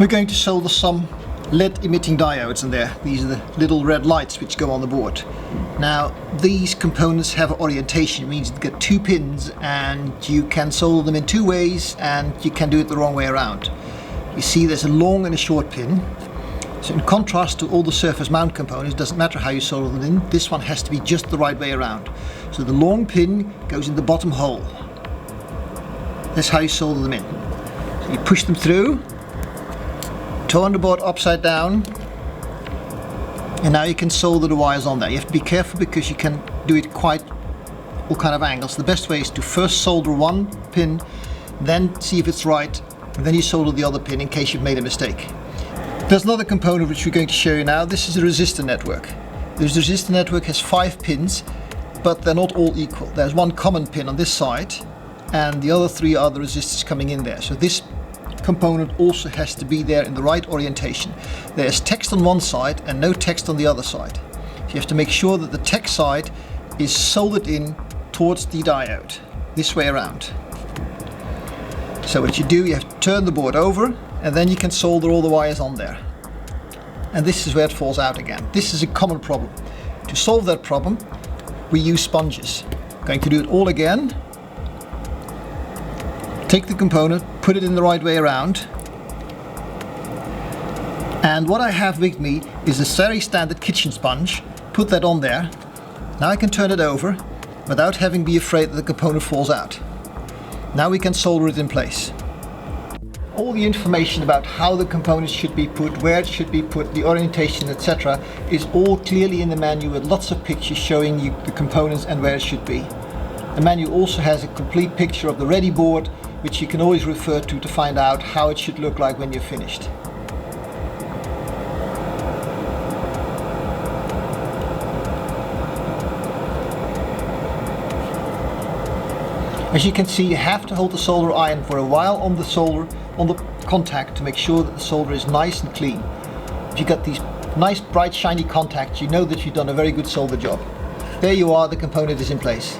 We're going to solder some LED emitting diodes in there. These are the little red lights which go on the board. Now these components have orientation, it means you get two pins and you can solder them in two ways and you can do it the wrong way around. You see there's a long and a short pin. So in contrast to all the surface mount components, it doesn't matter how you solder them in, this one has to be just the right way around. So the long pin goes in the bottom hole. That's how you solder them in. So you push them through, turn the board upside down, and now you can solder the wires on there. You have to be careful because you can do it quite all kind of angles. The best way is to first solder one pin, then see if it's right, and then you solder the other pin in case you've made a mistake. There's another component which we're going to show you now. This is a resistor network. This resistor network has 5 pins, but they're not all equal. There's one common pin on this side, and the other 3 are the resistors coming in there. So this component also has to be there in the right orientation. There's text on one side and no text on the other side. So you have to make sure that the text side is soldered in towards the diode, this way around. So what you do, you have to turn the board over and then you can solder all the wires on there. And this is where it falls out again. This is a common problem. To solve that problem, we use sponges. I'm going to do it all again. Take the component, put it in the right way around. And what I have with me is a very standard kitchen sponge. Put that on there. Now I can turn it over without having to be afraid that the component falls out. Now we can solder it in place. All the information about how the components should be put, where it should be put, the orientation, etc. is all clearly in the manual with lots of pictures showing you the components and where it should be. The manual also has a complete picture of the ready board, which you can always refer to find out how it should look like when you're finished. As you can see, you have to hold the solder iron for a while on the contact to make sure that the solder is nice and clean. If you've got these nice bright shiny contacts, you know that you've done a very good solder job. There you are, the component is in place.